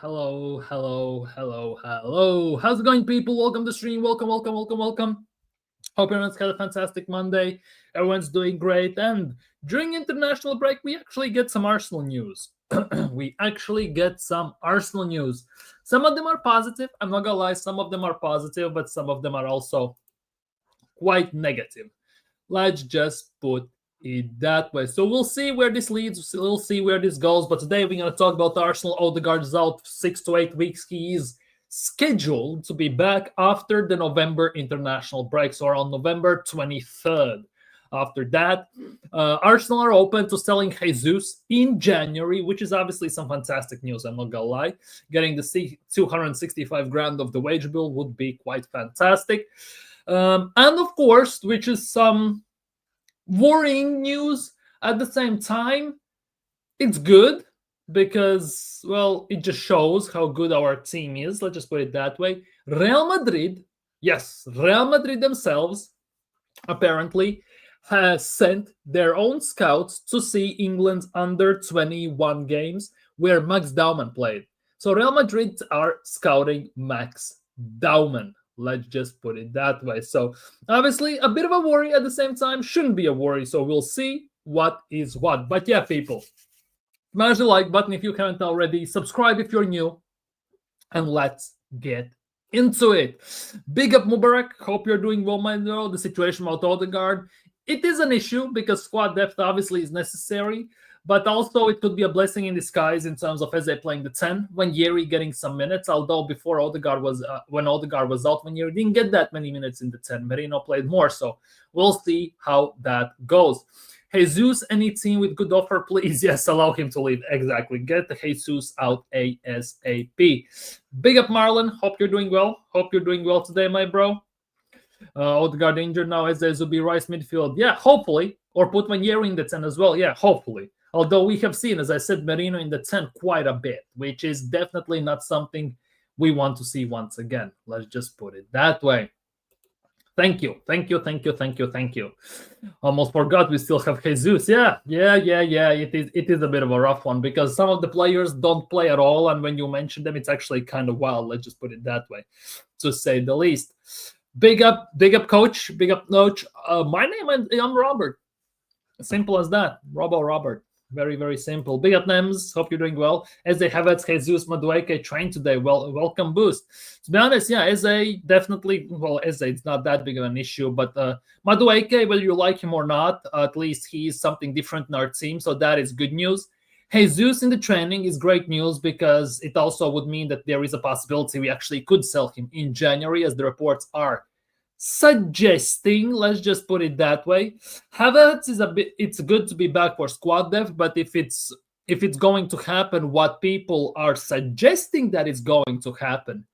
hello. How's it going, people? Welcome to the stream. Welcome. Hope everyone's had a fantastic Monday. Everyone's doing great. And during international break, we actually get some Arsenal news. Some of them are positive. I'm not gonna lie, some of them are positive, but some of them are also quite negative. Let's just put it that way. So we'll see where this leads. We'll see where this goes. But today we're going to talk about Arsenal. Odegaard is out 6 to 8 weeks. He is scheduled to be back after the November international break, so on November 23rd. After that, Arsenal are open to selling Jesus in January, which is obviously some fantastic news. I'm not gonna lie. Getting the 265 grand of the wage bill would be quite fantastic. And of course, which is some worrying news at the same time. It's good because, well, it just shows how good our team is. Let's just put it that way. Real Madrid themselves apparently has sent their own scouts to see England's under 21 games where Max Dowman played. So Real Madrid are scouting Max Dowman. Let's just put it that way. So obviously a bit of a worry at the same time. Shouldn't be a worry. So we'll see what is what. But yeah, people, smash the like button if you haven't already. Subscribe if you're new. And let's get into it. Big up Mubarak. Hope you're doing well, my girl. The situation about Odegaard. It is an issue because squad depth obviously is necessary. But also it could be a blessing in disguise in terms of Eze playing the 10, when Yeri getting some minutes. Although before Odegaard was when Odegaard was out, when Yeri didn't get that many minutes in the 10, Merino played more. So we'll see how that goes. Jesus, any team with good offer, please. Yes, allow him to leave. Exactly. Get the Jesus out ASAP. Big up Marlon. Hope you're doing well. Hope you're doing well today, my bro. Odegaard injured now. Eze will be right midfield. Yeah, hopefully. Or put Yeri in the 10 as well. Yeah, hopefully. Although we have seen, as I said, Merino in the 10 quite a bit, which is definitely not something we want to see once again. Let's just put it that way. Thank you. Almost forgot we still have Jesus. Yeah. It is a bit of a rough one because some of the players don't play at all. And when you mention them, it's actually kind of wild. Let's just put it that way, to say the least. Big up, coach. Big up, coach. My name, I'm Robert. Simple as that. Robert. Very, very simple. Big up, Nems. Hope you're doing well. Eze, Havertz, Jesus, Madueke trained today. Well, welcome boost. To be honest, yeah, Eze definitely. Well, Eze, it's not that big of an issue, but Madueke, whether you like him or not, at least he's something different in our team, so that is good news. Jesus in the training is great news because it also would mean that there is a possibility we actually could sell him in January, as the reports are suggesting. Let's just put it that way. Havertz is it's good to be back for squad depth, but if it's going to happen what people are suggesting that it's going to happen,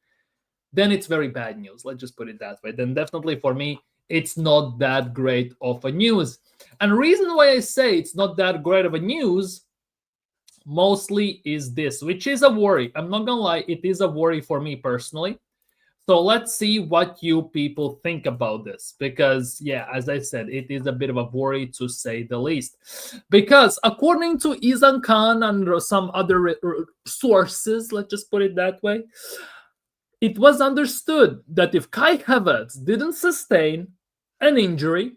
then it's very bad news. Let's just put it that way. Then definitely for me, it's not that great of a news. And the reason why I say it's not that great of a news mostly is this, which is a worry. I'm not gonna lie, it is a worry for me personally. So let's see what you people think about this. Because, yeah, as I said, it is a bit of a worry to say the least. Because according to Izan Khan and some other sources, let's just put it that way, it was understood that if Kai Havertz didn't sustain an injury,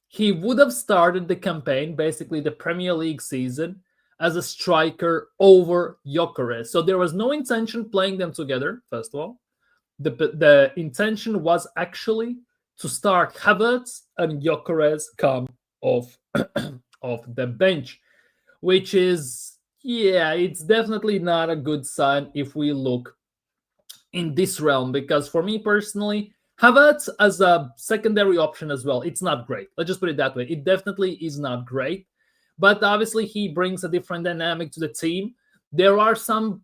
he would have started the campaign, basically the Premier League season, as a striker over Gyökeres. So there was no intention playing them together, first of all. The intention was actually to start Havertz and Gyökeres come off the bench, which is, yeah, it's definitely not a good sign if we look in this realm, because for me personally, Havertz as a secondary option as well, it's not great. Let's just put it that way. It definitely is not great, but obviously he brings a different dynamic to the team. There are some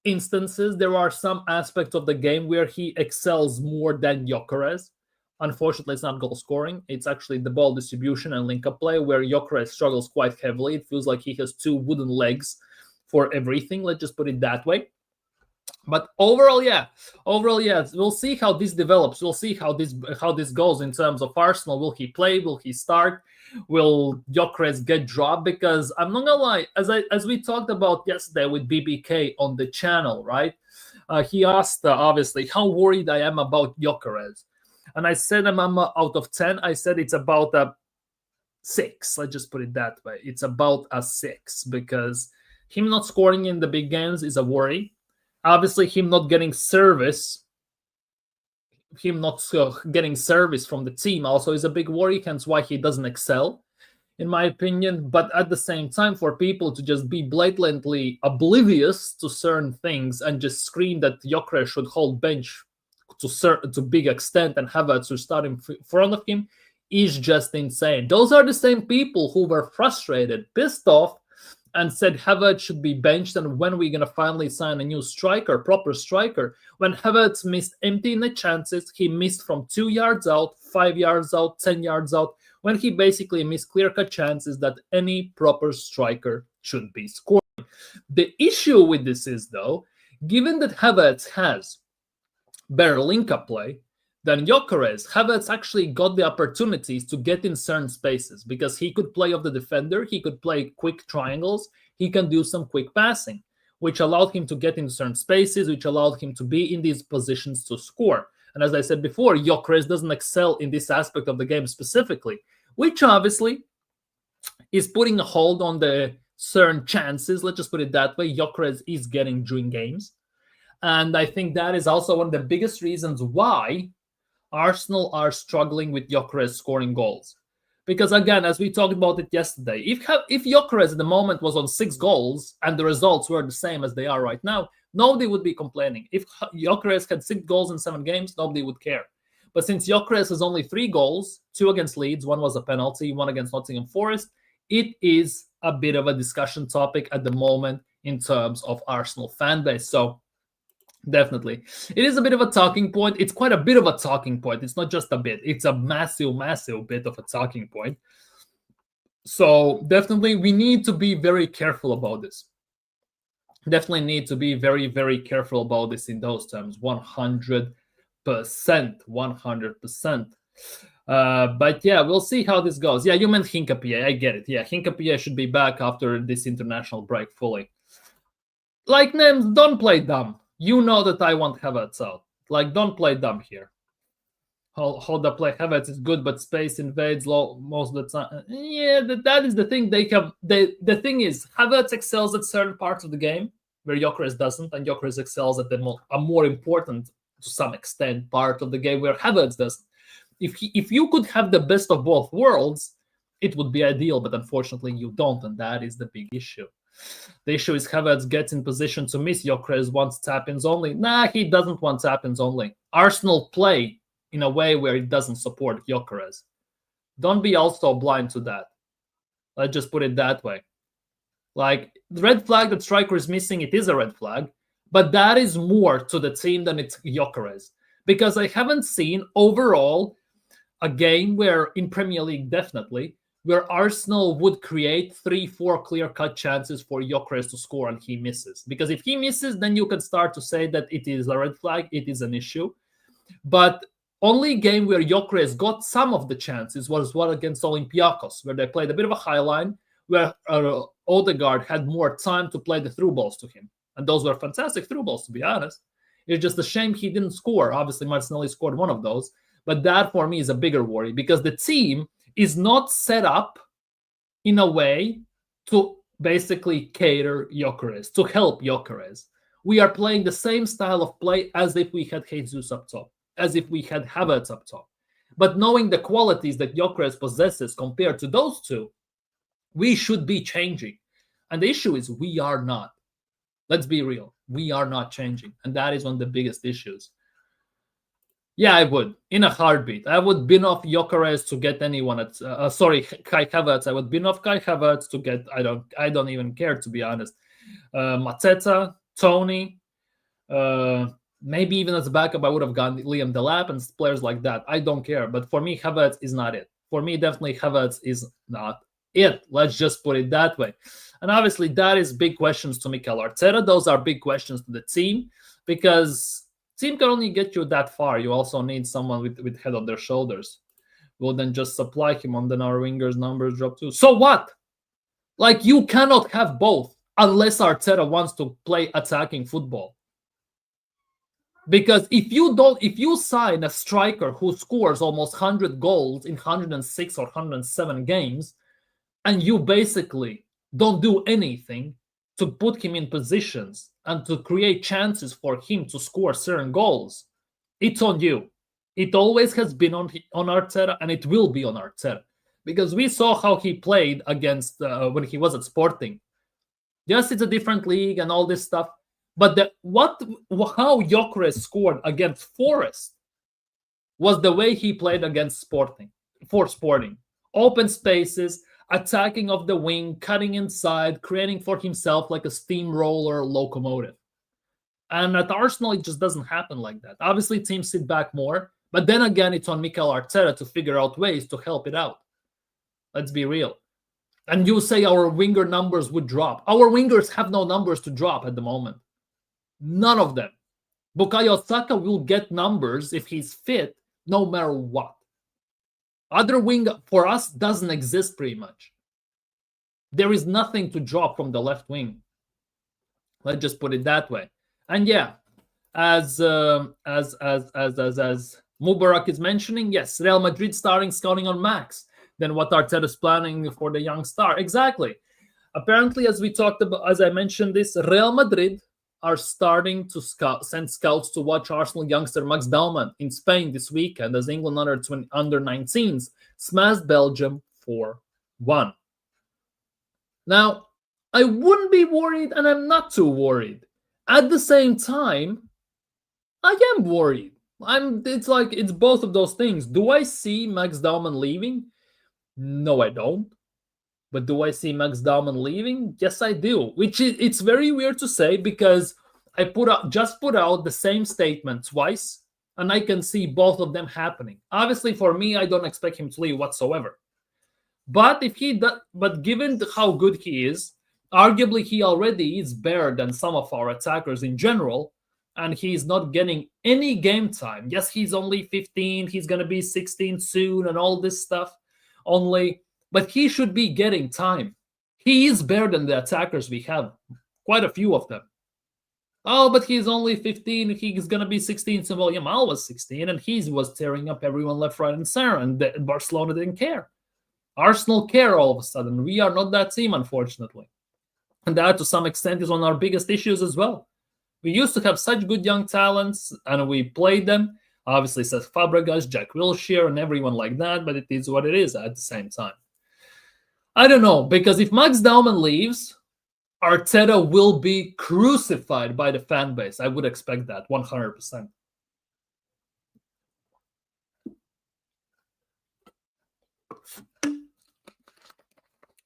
instances, there are some aspects of the game where he excels more than Gyökeres. Unfortunately, it's not goal scoring. It's actually the ball distribution and link-up play where Gyökeres struggles quite heavily. It feels like he has two wooden legs for everything. Let's just put it that way. But overall, yeah. We'll see how this develops. We'll see how this goes in terms of Arsenal. Will he play? Will he start? Will Gyökeres get dropped? Because I'm not gonna lie, as we talked about yesterday with BBK on the channel, right? He asked obviously how worried I am about Gyökeres, and I said I'm out of 10. I said it's about a 6. Let's just put it that way. It's about a 6 because him not scoring in the big games is a worry. Obviously, him not getting service from the team also is a big worry, hence why he doesn't excel, in my opinion. But at the same time, for people to just be blatantly oblivious to certain things and just scream that Gyökeres should hold bench to big extent and Havertz to start in front of him is just insane. Those are the same people who were frustrated, pissed off, and said Havertz should be benched, and when are we going to finally sign a new striker, proper striker? When Havertz missed empty net chances, he missed from 2 yards out, 5 yards out, 10 yards out, when he basically missed clear-cut chances that any proper striker should be scoring. The issue with this is, though, given that Havertz has better link-up play than Gyökeres, Havertz actually got the opportunities to get in certain spaces because he could play off the defender, he could play quick triangles, he can do some quick passing, which allowed him to get in certain spaces, which allowed him to be in these positions to score. And as I said before, Gyökeres doesn't excel in this aspect of the game specifically, which obviously is putting a hold on the certain chances. Let's just put it that way. Gyökeres is getting during games. And I think that is also one of the biggest reasons why Arsenal are struggling with Gyökeres scoring goals. Because again, as we talked about it yesterday, if Gyökeres at the moment was on 6 goals and the results were the same as they are right now, nobody would be complaining. If Gyökeres had 6 goals in 7 games, nobody would care. But since Gyökeres has only 3 goals, 2 against Leeds, 1 was a penalty, 1 against Nottingham Forest, it is a bit of a discussion topic at the moment in terms of Arsenal fan base. So definitely. It is a bit of a talking point. It's quite a bit of a talking point. It's not just a bit. It's a massive, massive bit of a talking point. So definitely we need to be very careful about this. Definitely need to be very, very careful about this in those terms. 100%. 100%. But yeah, we'll see how this goes. Yeah, you meant Hincapié. I get it. Yeah, Hincapié should be back after this international break fully. Like, names, don't play dumb. You know that I want Havertz out. Like, don't play dumb here. Hold the play. Havertz is good, but space invades most of the time. Yeah, that is the thing. The thing is, Havertz excels at certain parts of the game where Gyökeres doesn't, and Gyökeres excels at a more important, to some extent, part of the game where Havertz doesn't. If you could have the best of both worlds, it would be ideal, but unfortunately you don't, and that is the big issue. The issue is Havertz gets in position to miss. Gyökeres wants tap-ins only. Nah, he doesn't want tap-ins only. Arsenal play in a way where it doesn't support Gyökeres. Don't be also blind to that. Let's just put it that way. Like, the red flag that striker is missing, it is a red flag, but that is more to the team than it's Gyökeres. Because I haven't seen overall a game where, in Premier League definitely, where Arsenal would create 3-4 clear-cut chances for Gyökeres to score and he misses. Because if he misses, then you can start to say that it is a red flag, it is an issue. But only game where Gyökeres got some of the chances was one against Olympiacos, where they played a bit of a high line, where Odegaard had more time to play the through balls to him. And those were fantastic through balls, to be honest. It's just a shame he didn't score. Obviously, Martinelli scored one of those. But that, for me, is a bigger worry, because the team is not set up in a way to basically cater Gyökeres, to help Gyökeres. We are playing the same style of play as if we had Jesus up top, as if we had Havertz up top. But knowing the qualities that Gyökeres possesses compared to those two, we should be changing. And the issue is we are not. Let's be real. We are not changing. And that is one of the biggest issues. Yeah, I would. In a heartbeat. I would bin off Gyökeres to get anyone at... Kai Havertz. I would bin off Kai Havertz to get... I don't even care, to be honest. Mateta, Tony, maybe even as a backup, I would have gone Liam Delap and players like that. I don't care. But for me, Havertz is not it. For me, definitely Havertz is not it. Let's just put it that way. And obviously, that is big questions to Mikel Arteta. Those are big questions to the team because team can only get you that far. You also need someone with head on their shoulders. We'll then just supply him, and then our wingers' numbers drop too. So what? Like, you cannot have both unless Arteta wants to play attacking football. Because if you sign a striker who scores almost 100 goals in 106 or 107 games, and you basically don't do anything to put him in positions and to create chances for him to score certain goals, it's on you. It always has been on Arteta, and it will be on Arteta. Because we saw how he played against when he was at Sporting. Yes, it's a different league and all this stuff. But how Gyökeres scored against Forest was the way he played against Sporting. Open spaces, attacking off the wing, cutting inside, creating for himself like a steamroller locomotive. And at Arsenal, it just doesn't happen like that. Obviously, teams sit back more. But then again, it's on Mikel Arteta to figure out ways to help it out. Let's be real. And you say our winger numbers would drop. Our wingers have no numbers to drop at the moment. None of them. Bukayo Saka will get numbers if he's fit, no matter what. Other wing for us doesn't exist pretty much. There is nothing to drop from the left wing. Let's just put it that way. And yeah, as Mubarak is mentioning, yes, Real Madrid scouting on Max than what Arteta is planning for the young star. Exactly. Apparently, as we talked about, as I mentioned this, Real Madrid are starting to send scouts to watch Arsenal youngster Max Dowman in Spain this weekend as England under 19s smashed Belgium 4-1. Now, I wouldn't be worried, and I'm not too worried. At the same time, I am worried. It's both of those things. Do I see Max Dowman leaving? No, I don't. But do I see Max Dowman leaving? Yes, I do. It's very weird to say because I just put out the same statement twice, and I can see both of them happening. Obviously, for me, I don't expect him to leave whatsoever. But given how good he is, arguably he already is better than some of our attackers in general, and he's not getting any game time. Yes, he's only 15. He's going to be 16 soon and all this stuff. But he should be getting time. He is better than the attackers we have. Quite a few of them. Oh, but he's only 15. He's going to be 16. So, well, Yamal was 16, and he was tearing up everyone left, right, and center, and Barcelona didn't care. Arsenal care all of a sudden. We are not that team, unfortunately. And that, to some extent, is one of our biggest issues as well. We used to have such good young talents, and we played them. Obviously, Cesc Fabregas, Jack Wilshere, and everyone like that, but it is what it is at the same time. I don't know, because if Max Dowman leaves, Arteta will be crucified by the fan base. I would expect that 100%.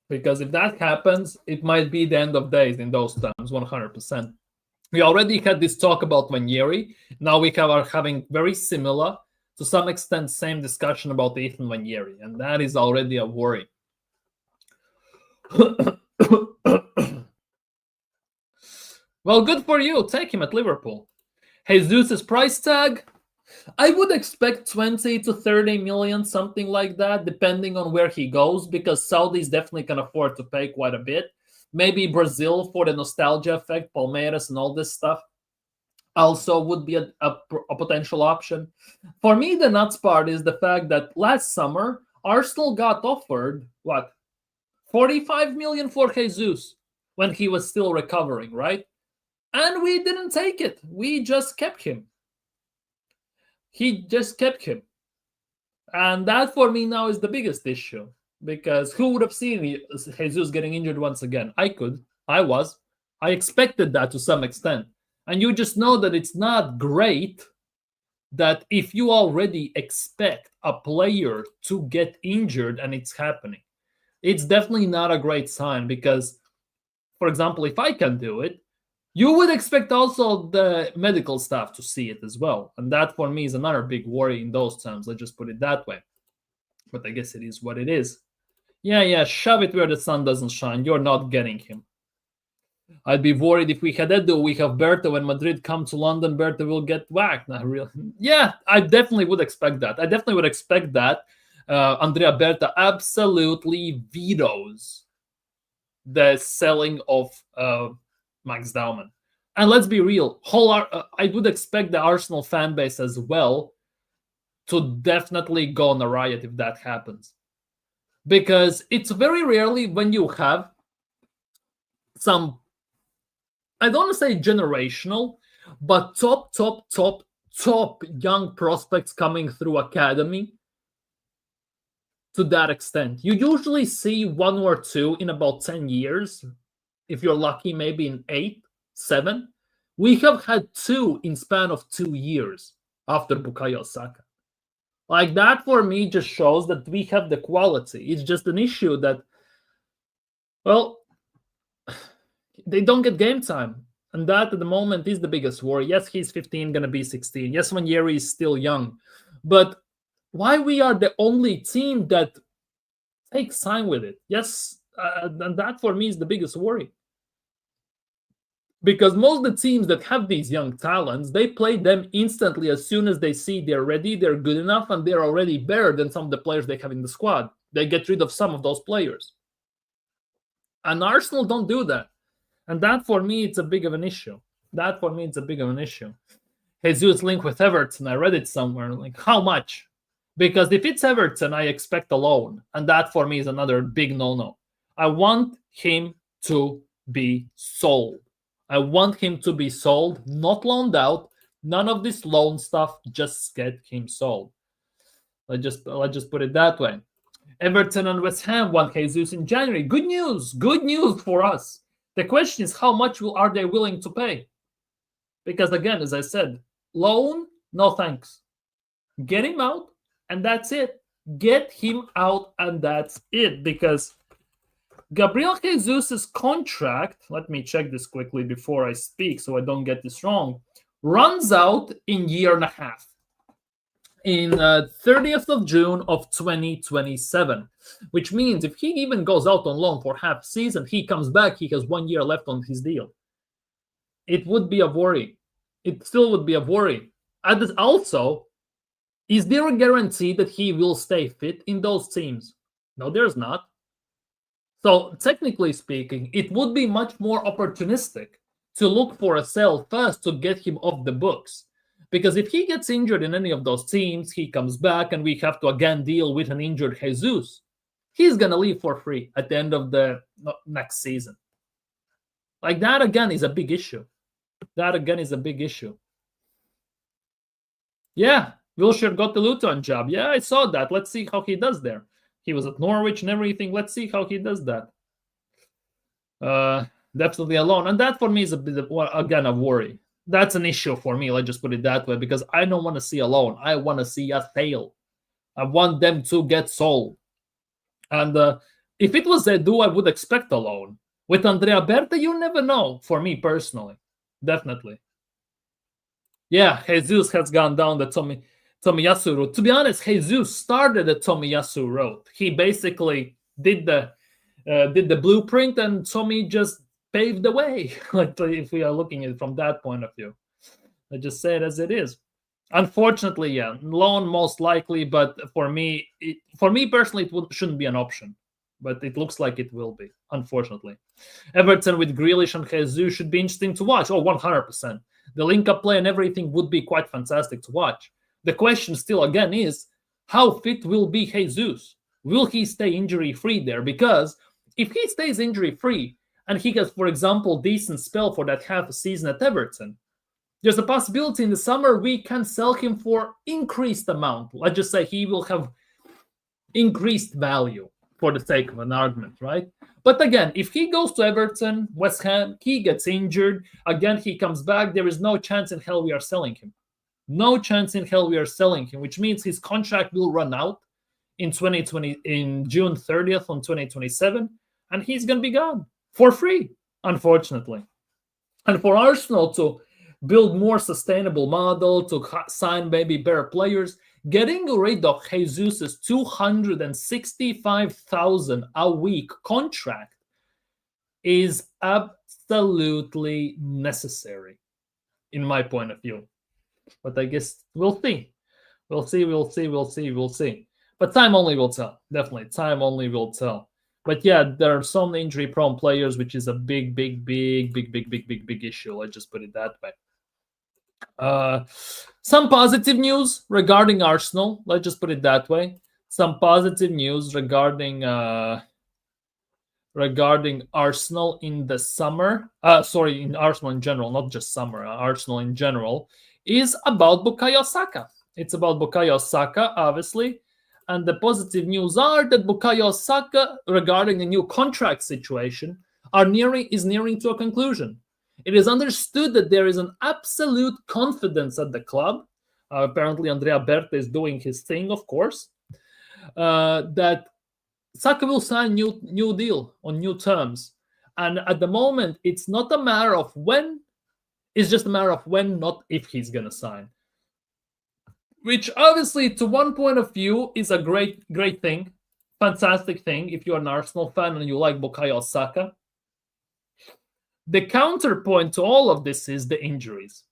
Because if that happens, it might be the end of days in those terms, 100%. We already had this talk about Ranieri. Now we are having very similar, to some extent, same discussion about Ethan Ranieri, and that is already a worry. Well, good for you. Take him at Liverpool. Jesus' price tag, I would expect 20 to 30 million, something like that, depending on where he goes, because Saudis definitely can afford to pay quite a bit. Maybe Brazil for the nostalgia effect, Palmeiras and all this stuff also would be a potential option. For me, the nuts part is the fact that last summer, Arsenal got offered, 45 million for Jesus when he was still recovering, right? And we didn't take it. We just kept him. He just kept him. And that for me now is the biggest issue. Because who would have seen Jesus getting injured once again? I could. I was. I expected that to some extent. And you just know that it's not great that if you already expect a player to get injured and it's happening. It's definitely not a great sign because, for example, if I can do it, you would expect also the medical staff to see it as well. And that for me is another big worry in those terms. Let's just put it that way. But I guess it is what it is. Yeah, shove it where the sun doesn't shine. You're not getting him. I'd be worried if we had Edu, we have Berta. When Madrid come to London, Berta will get whacked. Not really. Yeah, I definitely would expect that. Andrea Berta absolutely vetoes the selling of Max Dowman. And let's be real, I would expect the Arsenal fan base as well to definitely go on a riot if that happens. Because it's very rarely when you have some, I don't want to say generational, but top young prospects coming through academy to that extent. You usually see one or two in about 10 years. If you're lucky, maybe in 8, 7. We have had 2 in span of 2 years after Bukayo Saka. Like that for me just shows that we have the quality. It's just an issue that, well, they don't get game time. And that at the moment is the biggest worry. Yes, he's 15, going to be 16. Yes, Wanyeri is still young. But why we are the only team that takes time with it? Yes, and that for me is the biggest worry. Because most of the teams that have these young talents, they play them instantly as soon as they see they're ready, they're good enough, and they're already better than some of the players they have in the squad. They get rid of some of those players. And Arsenal don't do that. And that, for me, it's a big of an issue. Jesus link with Everton, I read it somewhere. Like, how much? Because if it's Everton, I expect a loan. And that, for me, is another big no-no. I want him to be sold. Not loaned out. None of this loan stuff. Just get him sold. Let's just put it that way. Everton and West Ham want Jesus in January. Good news for us. The question is, how much are they willing to pay? Because again, as I said, loan, no thanks. Get him out, and that's it. Because Gabriel Jesus' contract, let me check this quickly before I speak so I don't get this wrong, runs out in year and a half. In 30th of June of 2027, which means if he even goes out on loan for half season, he comes back, he has 1 year left on his deal. It would be a worry. It still would be a worry. And also, is there a guarantee that he will stay fit in those teams? No, there's not. So technically speaking, it would be much more opportunistic to look for a sell first to get him off the books. Because if he gets injured in any of those teams, he comes back and we have to again deal with an injured Jesus, he's going to leave for free at the end of the next season. Like that again is a big issue. Yeah, Wilshere got the Luton job. Yeah, I saw that. Let's see how he does there. He was at Norwich and everything. Let's see how he does that. Definitely alone. And that for me is a bit of, again, a worry. That's an issue for me. Let's just put it that way. Because I don't want to see a loan. I want to see a sale. I want them to get sold. And if it was Edu, I would expect a loan. With Andrea Berta, you never know. For me personally. Definitely. Yeah, Jesus has gone down the Tomiyasu route. To be honest, Jesus started the Tomiyasu route. He basically did the blueprint, and Tommy just paved the way. Like if we are looking at it from that point of view, I just say it as it is. Unfortunately, yeah, loan most likely. But for me personally, it shouldn't be an option. But it looks like it will be. Unfortunately, Everton with Grealish and Jesus should be interesting to watch. Oh, 100%. The link-up play and everything would be quite fantastic to watch. The question still, again, is how fit will be Jesus? Will he stay injury-free there? Because if he stays injury-free and he gets, for example, decent spell for that half a season at Everton, there's a possibility in the summer we can sell him for increased amount. Let's just say he will have increased value for the sake of an argument, right? But again, if he goes to Everton, West Ham, he gets injured, again, he comes back, there is no chance in hell we are selling him. No chance in hell we are selling him, which means his contract will run out in June 30th on 2027, and he's going to be gone for free, unfortunately. And for Arsenal to build more sustainable model, to sign maybe better players, Getting rid of Jesus' 265,000 a week contract is absolutely necessary, in my point of view. But I guess we'll see. We'll see. But time only will tell. Definitely, time only will tell. But yeah, there are some injury-prone players, which is a big issue. Let's just put it that way. Some positive news regarding Arsenal. Let's just put it that way. Some positive news regarding Arsenal in the summer. In Arsenal in general, not just summer. Arsenal in general is about Bukayo Saka. It's about Bukayo Saka, obviously. And the positive news are that Bukayo Saka, regarding the new contract situation, is nearing to a conclusion. It is understood that there is an absolute confidence at the club. Apparently, Andrea Berta is doing his thing, of course. That Saka will sign new deal on new terms. And at the moment, it's not a matter of when. It's just a matter of when, not if he's going to sign. Which obviously, to one point of view, is a great thing. Fantastic thing if you're an Arsenal fan and you like Bukayo Saka. The counterpoint to all of this is the injuries.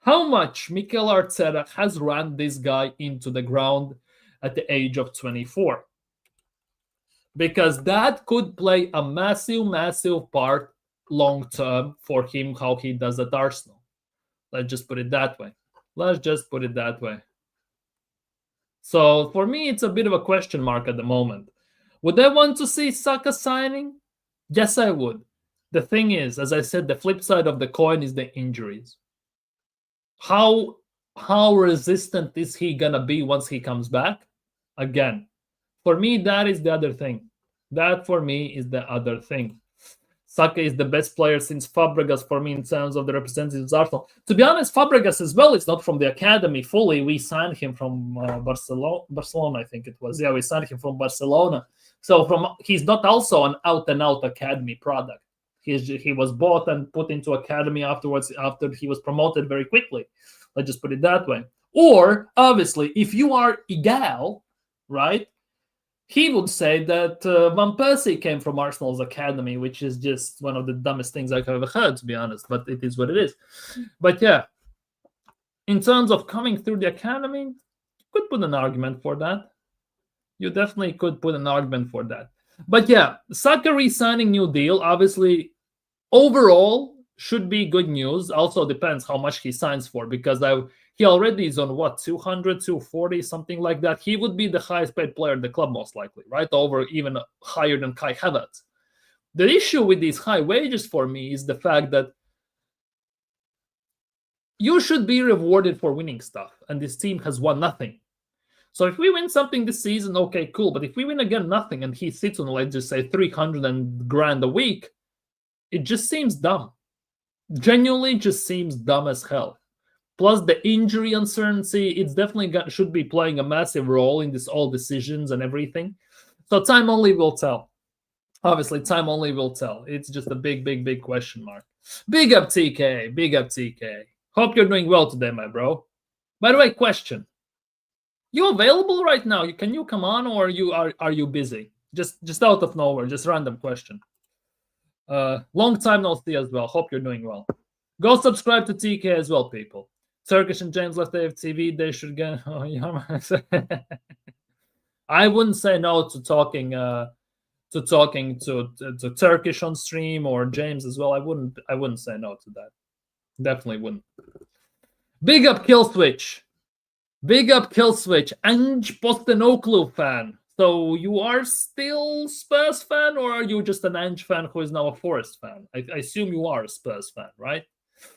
How much Mikel Arteta has ran this guy into the ground at the age of 24? Because that could play a massive part long-term for him, how he does at Arsenal. Let's just put it that way. So for me, it's a bit of a question mark at the moment. Would I want to see Saka signing? Yes, I would. The thing is, as I said, the flip side of the coin is the injuries. How resistant is he going to be once he comes back? Again, for me, that is the other thing. Saka is the best player since Fabregas for me in terms of the representatives of Arsenal. To be honest, Fabregas as well is not from the academy fully. We signed him from Barcelona, I think it was. Yeah, we signed him from Barcelona. So he's not also an out-and-out academy product. He was bought and put into academy afterwards after he was promoted very quickly. Let's just put it that way. Or, obviously, if you are Igal, right, he would say that Van Persie came from Arsenal's academy, which is just one of the dumbest things I've ever heard, to be honest, but it is what it is. But yeah, in terms of coming through the academy, you could put an argument for that. You definitely could put an argument for that. But yeah, Saka re-signing new deal, obviously, overall, should be good news. Also depends how much he signs for, because he already is on, 200, 240, something like that. He would be the highest paid player in the club, most likely, right? Over even higher than Kai Havertz. The issue with these high wages for me is the fact that you should be rewarded for winning stuff, and this team has won nothing. So if we win something this season, okay, cool. But if we win again nothing and he sits on, let's just say, 300 grand a week, it just seems dumb. Genuinely just seems dumb as hell. Plus the injury uncertainty, it's definitely should be playing a massive role in this all decisions and everything. So time only will tell. Obviously, time only will tell. It's just a big question mark. Big up TK. Hope you're doing well today, my bro. By the way, question. You available right now? Can you come on, or are you busy? Just out of nowhere, just random question. Long time no see as well. Hope you're doing well. Go subscribe to TK as well, people. Turkish and James Left TV, they should get. Oh, yeah. I wouldn't say no to talking to Turkish on stream, or James as well. I wouldn't say no to that. Definitely wouldn't. Big up Killswitch. Ange Postecoglou fan. So you are still Spurs fan, or are you just an Ange fan who is now a Forest fan? I assume you are a Spurs fan, right?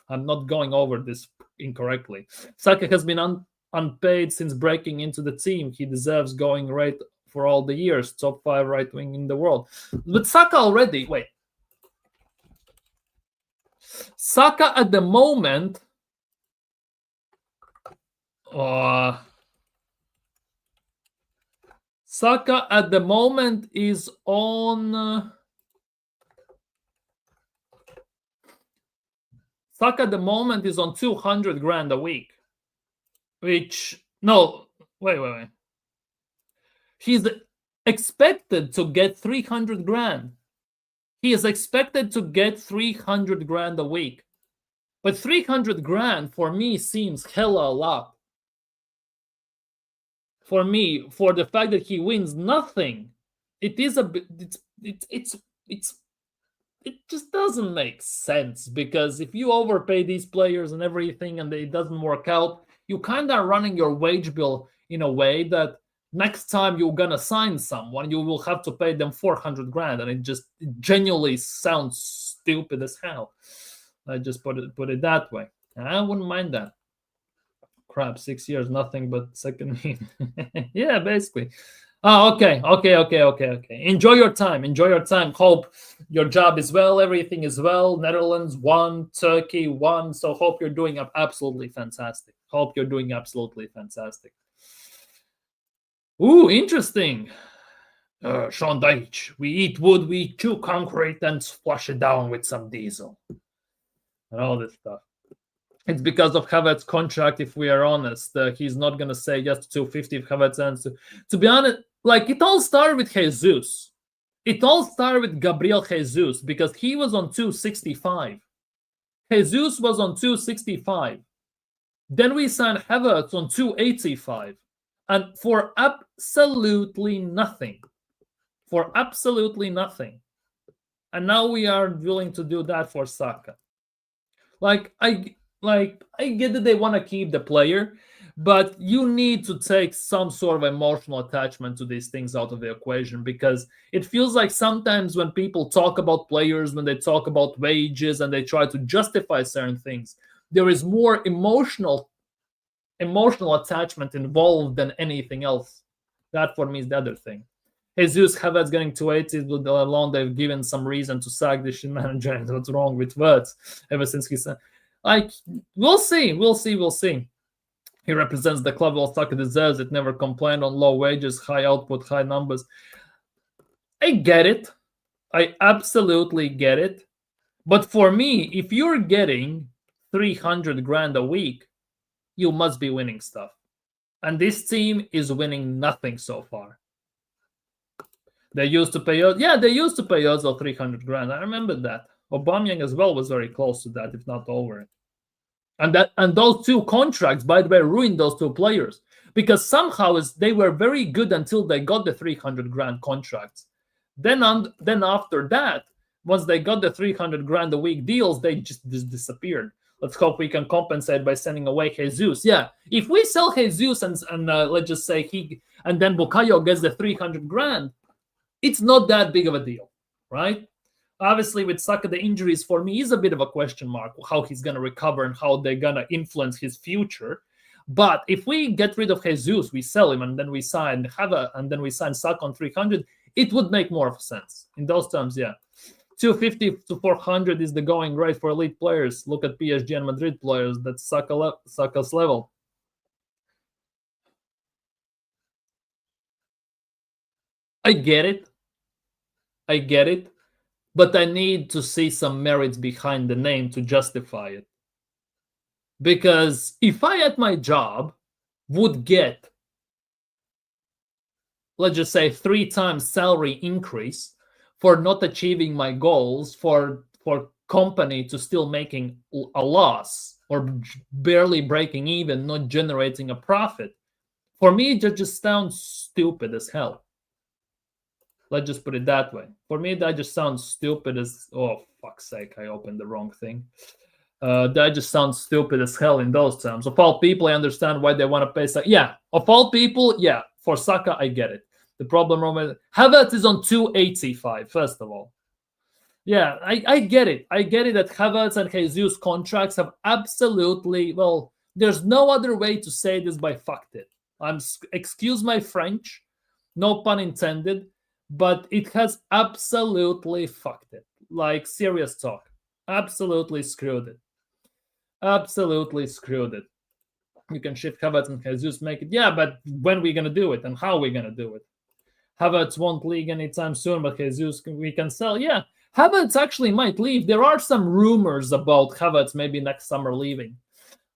I'm not going over this incorrectly. Saka has been unpaid since breaking into the team. He deserves going right for all the years. Top 5 right wing in the world. But Saka already, Saka at the moment... Saka at the moment is on... Saka at the moment is on 200 grand a week, which No, wait. He's expected to get 300 grand. He is expected to get 300 grand a week. But 300 grand for me seems hella a lot. For me, for the fact that he wins nothing, it is a bit. It just doesn't make sense, because if you overpay these players and everything and it doesn't work out, you kind of running your wage bill in a way that next time you're gonna sign someone, you will have to pay them 400 grand, and it genuinely sounds stupid as hell. I just put it that way. I wouldn't mind that. Crap, 6 years, nothing but second mean. Yeah, basically. Oh, okay. Enjoy your time. Hope your job is well, everything is well. Netherlands won, Turkey won. So hope you're doing absolutely fantastic. Ooh, interesting. Sean Deitch. We eat wood, we chew concrete, and flush it down with some diesel. And all this stuff. It's because of Havertz's contract, if we are honest. He's not going to say yes to 250 if Havertz ends. To be honest, like, it all started with Jesus. It all started with Gabriel Jesus, because he was on 265. Jesus was on 265. Then we signed Havertz on 285. And for absolutely nothing. And now we are willing to do that for Saka. I get that they want to keep the player, but you need to take some sort of emotional attachment to these things out of the equation, because it feels like sometimes when people talk about players, when they talk about wages and they try to justify certain things, there is more emotional attachment involved than anything else. That for me is the other thing. Jesus Havertz getting 280 alone, they've given some reason to sack the shit manager. And what's wrong with words ever since he said, like, we'll see. He represents the club well Saka deserves it. Never complained on low wages, high output, high numbers. I get it. I absolutely get it. But for me, if you're getting 300 grand a week, you must be winning stuff. And this team is winning nothing so far. They used to pay Ozil 300 grand. I remember that. Aubameyang as well was very close to that, if not over it. And those two contracts, by the way, ruined those two players, because somehow they were very good until they got the 300 grand contracts. Then after that, once they got the 300 grand a week deals, they just disappeared. Let's hope we can compensate by sending away Jesus. Yeah, if we sell Jesus and let's just say and then Bukayo gets the 300 grand, it's not that big of a deal, right? Obviously, with Saka, the injuries for me is a bit of a question mark, how he's going to recover and how they're going to influence his future. But if we get rid of Jesus, we sell him, and then we sign Saka on 300, it would make more of sense. In those terms, yeah. 250 to 400 is the going rate for elite players. Look at PSG and Madrid players. That's Saka's level. I get it. But I need to see some merits behind the name to justify it. Because if I at my job would get, let's just say, 3 times salary increase for not achieving my goals, for company to still making a loss or barely breaking even, not generating a profit, for me, it just sounds stupid as hell. Let's just put it that way. For me, that just sounds stupid as... Oh, fuck's sake, I opened the wrong thing. That just sounds stupid as hell in those terms. Of all people, I understand why they want to pay Saka. Yeah, of all people, yeah. For Saka, I get it. The problem, Havertz is on 285, first of all. Yeah, I get it. I get it that Havertz and Jesus contracts have absolutely... Well, there's no other way to say this by fucked it. Excuse my French. No pun intended. But it has absolutely fucked it. Like, serious talk. Absolutely screwed it. You can shift Havertz and Jesus, make it. Yeah, but when are we going to do it? And how are we going to do it? Havertz won't leave anytime soon, but Jesus, we can sell. Yeah, Havertz actually might leave. There are some rumors about Havertz maybe next summer leaving.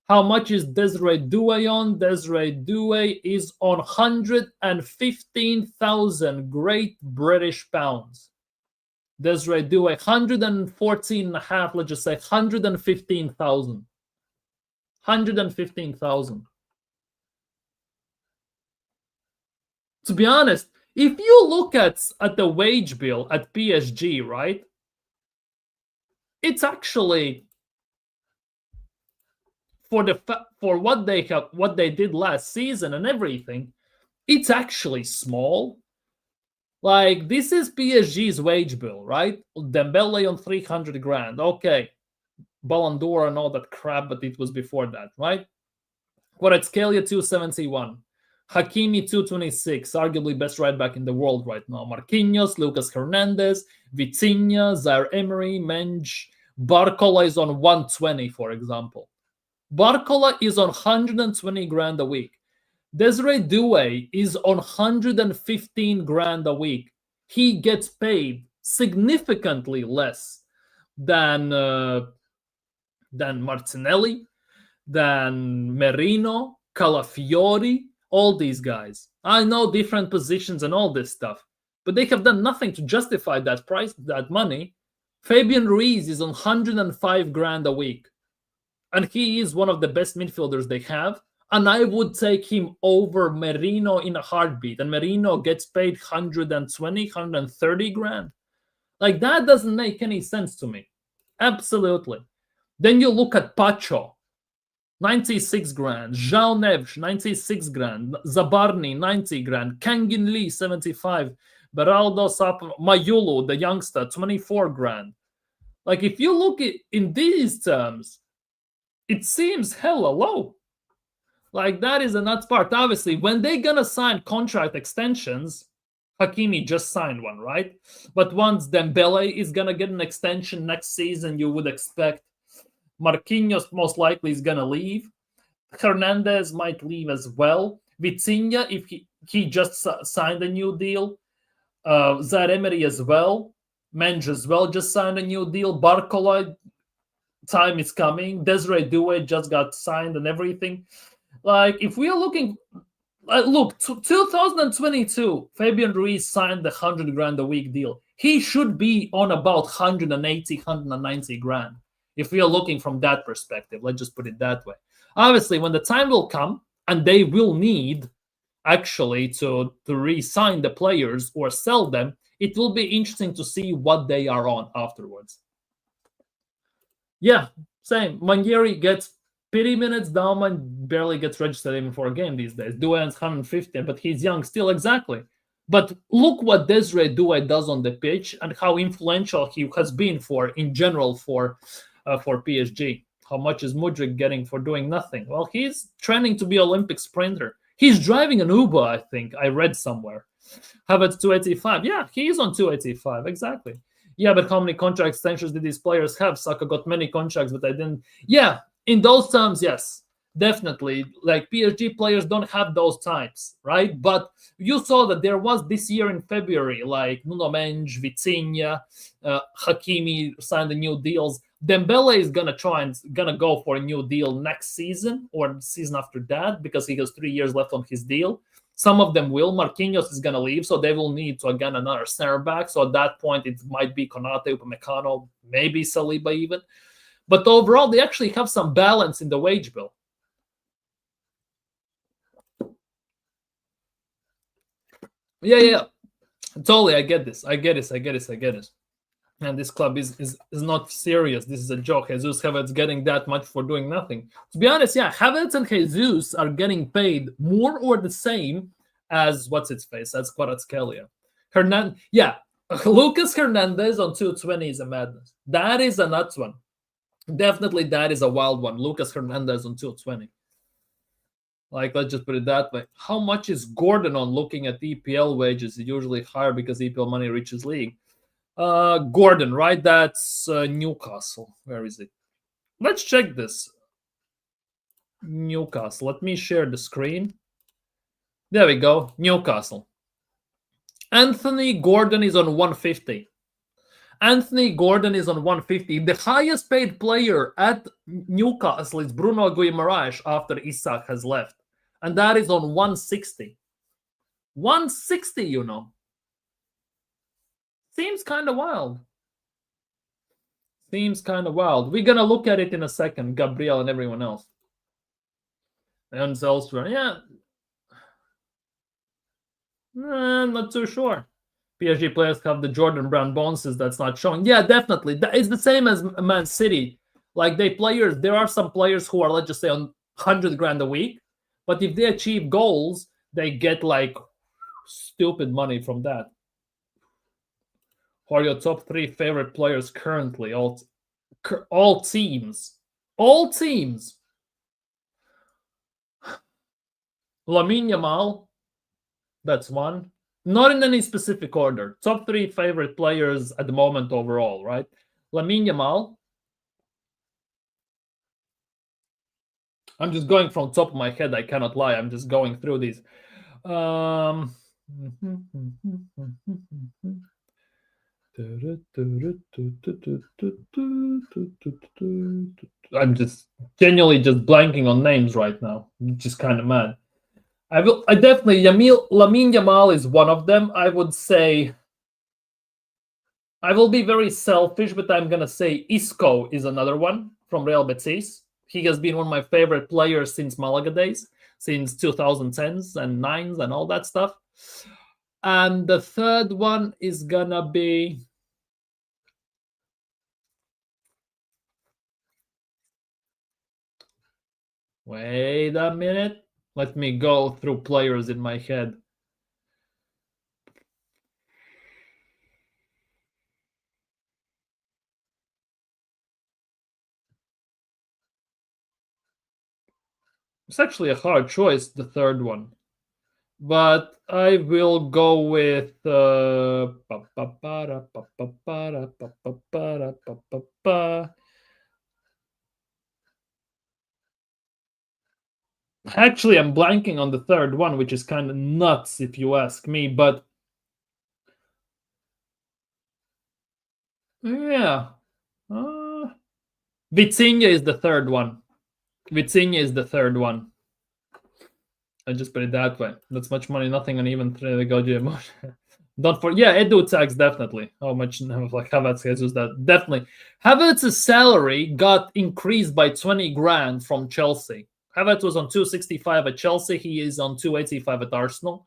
How much is Desiree Douay on? Desiree Douay is on 115,000 Great British Pounds. Desiree Douay, 114.5, let's just say 115,000. 115,000. To be honest, if you look at the wage bill at PSG, right, it's actually for what they did last season and everything, it's actually small. Like, this is PSG's wage bill, right? Dembele on 300 grand. Okay. Ballon d'Or and all that crap, but it was before that, right? Kvaratskhelia 271. Hakimi 226, arguably best right back in the world right now. Marquinhos, Lucas Hernandez, Vitinha, Zaire Emery, Menge. Barcola is on 120, for example. Barcola is on 120 grand a week. Desiree Douay is on 115 grand a week. He gets paid significantly less than Martinelli, than Merino, Calafiori, all these guys. I know different positions and all this stuff, but they have done nothing to justify that price, that money. Fabian Ruiz is on 105 grand a week, and he is one of the best midfielders they have. And I would take him over Merino in a heartbeat. And Merino gets paid 120, 130 grand. Like, that doesn't make any sense to me. Absolutely. Then you look at Pacho, 96 grand. Zhao Neves, 96 grand. Zabarni, 90 grand. Kangin Lee, 75. Beraldo Sapo, Mayulu, the youngster, 24 grand. Like, if you look at in these terms, it seems hella low. Like, that is a nuts part. Obviously, when they're going to sign contract extensions, Hakimi just signed one, right? But once Dembele is going to get an extension next season, you would expect Marquinhos most likely is going to leave. Hernandez might leave as well. Vitinha, if he just signed a new deal. Zaire Emery as well. Menge as well just signed a new deal. Barcola, time is coming. Desiree Douay just got signed and everything. Like, if we are looking, look, 2022, Fabian Ruiz signed the 100 grand a week deal. He should be on about 180, 190 grand. If we are looking from that perspective, let's just put it that way. Obviously, when the time will come and they will need actually to re-sign the players or sell them, it will be interesting to see what they are on afterwards. Yeah, same. Mangieri gets pity minutes. Dowman barely gets registered even for a game these days. Douay's 150, but he's young still, exactly. But look what Desiree Douay does on the pitch and how influential he has been in general for PSG. How much is Mudryk getting for doing nothing? Well, he's training to be Olympic sprinter. He's driving an Uber, I think. I read somewhere. Havertz 285. Yeah, he's on 285, exactly. Yeah, but how many contract extensions did these players have? Saka got many contracts, but I didn't. Yeah, in those terms, yes, definitely. Like, PSG players don't have those types, right? But you saw that there was this year in February, like Nuno Mendes, Vitinha, Hakimi signed the new deals. Dembele is gonna go for a new deal next season or the season after that because he has 3 years left on his deal. Some of them will. Marquinhos is gonna leave, so they will need to again another center back. So at that point, it might be Konate, Upamecano, maybe Saliba even. But overall, they actually have some balance in the wage bill. Yeah. Totally, I get this. And this club is not serious. This is a joke. Jesus Havertz getting that much for doing nothing. To be honest, yeah, Havertz and Jesus are getting paid more or the same as what's-its-face, as Kvaratskhelia. Lucas Hernandez on 220 is a madness. That is a nuts one. Definitely that is a wild one. Lucas Hernandez on 220. Like, let's just put it that way. How much is Gordon on looking at EPL wages? Usually higher because EPL money reaches league. Gordon, right? That's Newcastle. Where is it? Let's check this. Newcastle. Let me share the screen. There we go. Newcastle. Anthony Gordon is on 150. Anthony Gordon is on 150. The highest paid player at Newcastle is Bruno Guimaraes after Isak has left. And that is on 160. 160, you know. Seems kind of wild. Seems kind of wild. We're going to look at it in a second, Gabriel and everyone else. And elsewhere, yeah. Not too sure. PSG players have the Jordan Brand bonuses that's not showing. Yeah, definitely. It's the same as Man City. Like there are some players who are, let's just say, on 100 grand a week. But if they achieve goals, they get like stupid money from that. Who are your top 3 favorite players currently? All teams. All teams. Lamine Yamal. That's one. Not in any specific order. Top 3 favorite players at the moment overall, right? Lamine Yamal. I'm just going from top of my head. I cannot lie. I'm just going through these. I'm just genuinely just blanking on names right now. I'm just kind of mad. I definitely Lamine Yamal is one of them. I would say I will be very selfish, but I'm gonna say Isco is another one from Real Betis. He has been one of my favorite players since Malaga days, since 2010s and 9s and all that stuff. And the third one is gonna be wait a minute. Let me go through players in my head. It's actually a hard choice, the third one. But I will go with actually, I'm blanking on the third one, which is kind of nuts if you ask me, but yeah. Vitinha is the third one. Vitinha is the third one. I just put it that way. That's much money, nothing uneven. Don't for Edu tax definitely. How much like Havertz Jesus that definitely. Havertz's salary got increased by 20 grand from Chelsea. Havertz was on 265 at Chelsea. He is on 285 at Arsenal.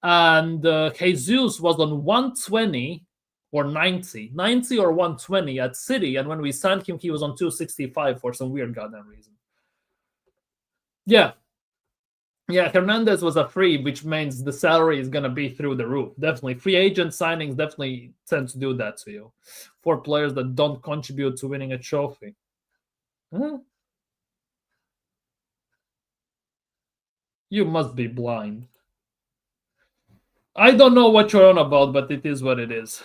And Jesus was on 120 or 90 or 120 at City. And when we signed him, he was on 265 for some weird goddamn reason. Yeah, Hernandez was a free, which means the salary is going to be through the roof. Definitely. Free agent signings definitely tend to do that to you. For players that don't contribute to winning a trophy. Huh? You must be blind. I don't know what you're on about, but it is what it is.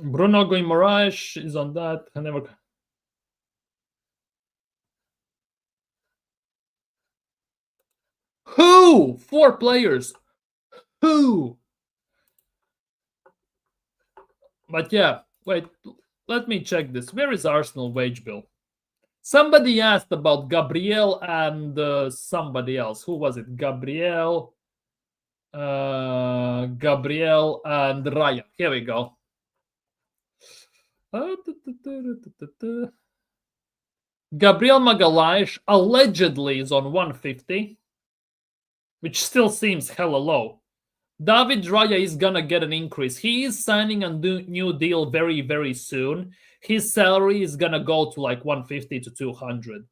Bruno Guimaraes is on that. I never... Who? 4 players. Who? But yeah, wait. Let me check this. Where is Arsenal wage bill? Somebody asked about Gabriel and somebody else. Who was it? Gabriel and Raya. Here we go. Gabriel Magalhaes allegedly is on 150, which still seems hella low. David Raya is gonna get an increase. He is signing a new deal very, very soon. His salary is gonna go to like 150 to 200.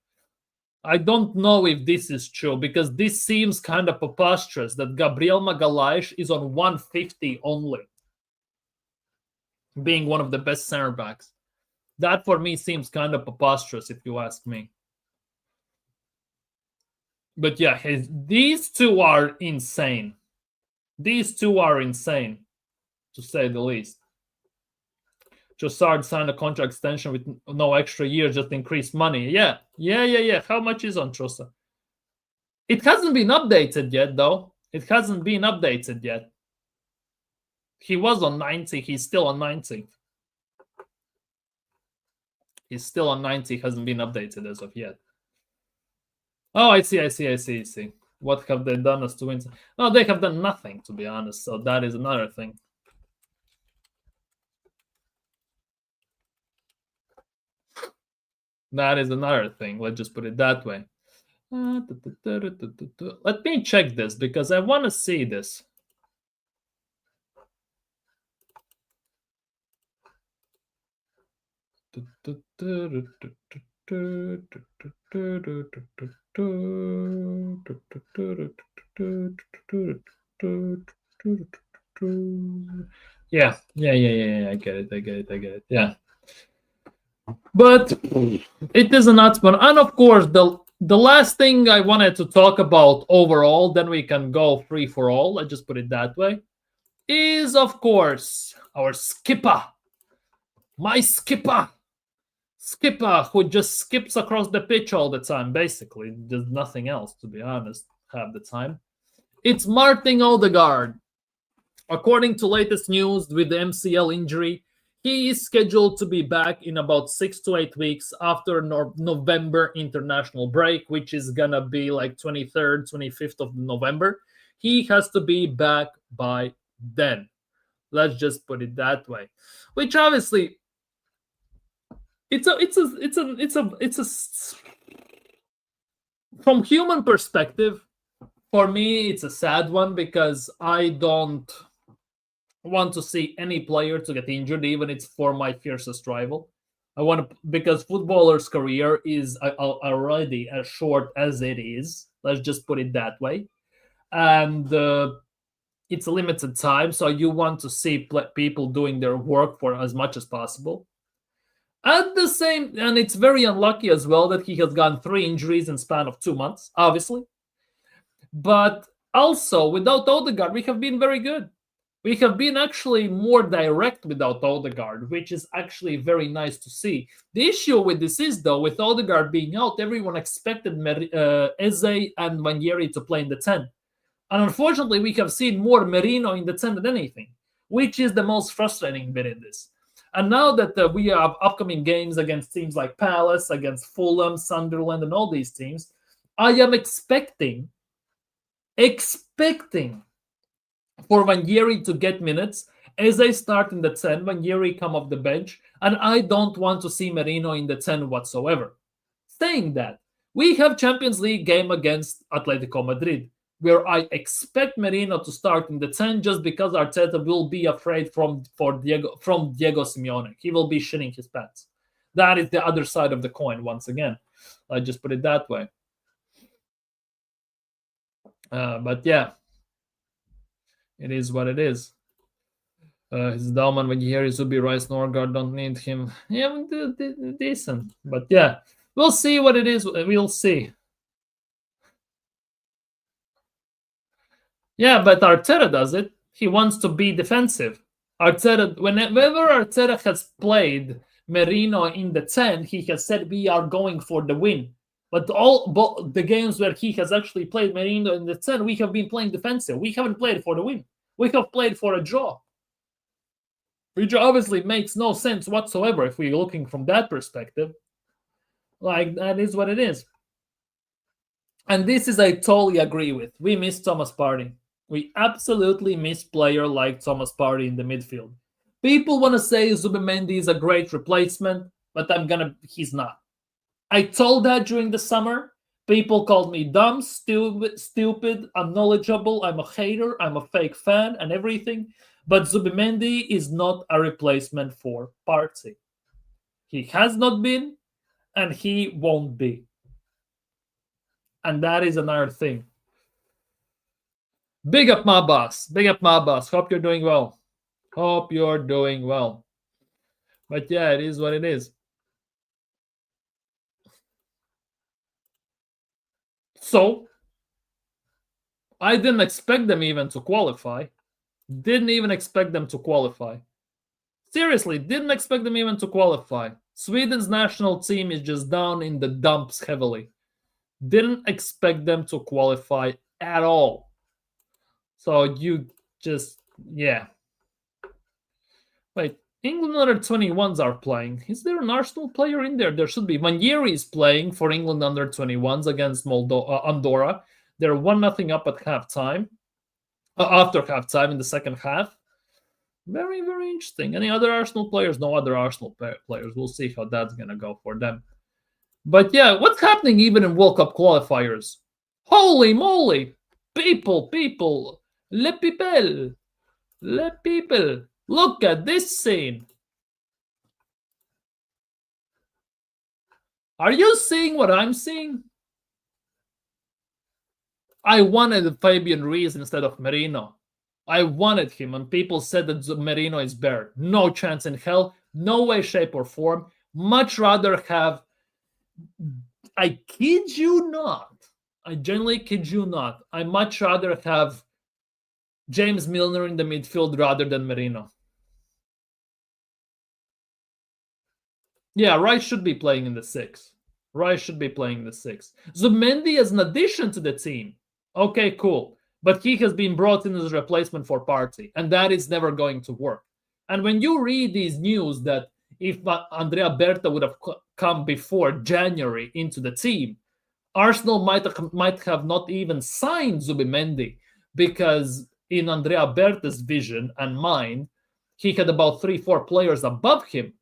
I don't know if this is true because this seems kind of preposterous that Gabriel Magalhaes is on 150 only, being one of the best center backs. That for me seems kind of preposterous if you ask me. But yeah, these two are insane. These two are insane, to say the least. Trossard signed a contract extension with no extra year, just increased money. Yeah. How much is on Trossard? It hasn't been updated yet, though. It hasn't been updated yet. He was on 90. He's still on 90. He's still on 90, hasn't been updated as of yet. Oh, I see. What have they done as to win? No, they have done nothing, to be honest. So that is another thing. That is another thing. Let's just put it that way. Let me check this because I want to see this. Yeah. I get it. Yeah. But it is an Atsman. And of course, the last thing I wanted to talk about overall, then we can go free for all, let's just put it that way, is of course our skipper. My skipper, who just skips across the pitch all the time, basically. Does nothing else, to be honest, half the time. It's Martin Ødegaard. According to latest news with the MCL injury, he is scheduled to be back in about 6 to 8 weeks after November international break, which is gonna be like 23rd, 25th of November. He has to be back by then. Let's just put it that way. Which obviously, from human perspective, for me, it's a sad one because I don't want to see any player to get injured, even it's for my fiercest rival. I want to, because footballer's career is already as short as it is. Let's just put it that way, and it's a limited time, so you want to see people doing their work for as much as possible. At the same, and it's very unlucky as well that he has gotten 3 injuries in span of 2 months, obviously. But also, without Odegaard, we have been very good. We have been actually more direct without Odegaard, which is actually very nice to see. The issue with this is, though, with Odegaard being out, everyone expected Eze and Ranieri to play in the 10. And unfortunately, we have seen more Merino in the 10 than anything, which is the most frustrating bit in this. And now that we have upcoming games against teams like Palace, against Fulham, Sunderland, and all these teams, I am expecting for Ranieri to get minutes as I start in the 10, Ranieri come off the bench, and I don't want to see Merino in the 10 whatsoever. Saying that, we have Champions League game against Atletico Madrid, where I expect Merino to start in the 10 just because Arteta will be afraid from Diego Simeone. He will be shitting his pants. That is the other side of the coin once again. I just put it that way. But yeah, it is what it is. His Dowman, when you hear Zubi, Rice, Norgard, don't need him. Yeah, decent. But yeah, we'll see what it is. We'll see. Yeah, but Arteta does it. He wants to be defensive. Arteta, whenever Arteta has played Merino in the 10, he has said we are going for the win. But the games where he has actually played Merino in the 10, we have been playing defensive. We haven't played for the win. We have played for a draw. Which obviously makes no sense whatsoever if we're looking from that perspective. Like, that is what it is. And this is I totally agree with. We miss Thomas Partey. We absolutely miss player like Thomas Partey in the midfield. People want to say Zubimendi is a great replacement, but he's not. I told that during the summer. People called me dumb, stupid, unknowledgeable, I'm a hater, I'm a fake fan, and everything. But Zubimendi is not a replacement for Partey. He has not been, and he won't be. And that is another thing. Big up my boss. Hope you're doing well. But yeah, it is what it is. So, I didn't expect them even to qualify. Didn't even expect them to qualify. Seriously, didn't expect them even to qualify. Sweden's national team is just down in the dumps heavily. Didn't expect them to qualify at all. So you just, yeah. Wait, England under 21s are playing. Is there an Arsenal player in there? There should be. Manieri is playing for England under 21s against Andorra. They're 1-0 up at halftime. After halftime in the second half. Very, very interesting. Any other Arsenal players? No other Arsenal players. We'll see how that's going to go for them. But yeah, what's happening even in World Cup qualifiers? Holy moly! People, le people, look at this scene. Are you seeing what I'm seeing? I wanted Fabian Ruiz instead of Merino. I wanted him, and people said that Merino is better. No chance in hell. No way, shape, or form. Much rather have... I kid you not. I genuinely kid you not. I much rather have James Milner in the midfield rather than Merino. Yeah, Rice should be playing in the 6. Rice should be playing in the 6. Zubimendi is an addition to the team. Okay, cool. But he has been brought in as a replacement for Partey, and that is never going to work. And when you read these news that if Andrea Berta would have come before January into the team, Arsenal might have not even signed Zubimendi, because in Andrea Berta's vision and mind, he had about 3-4 players above him.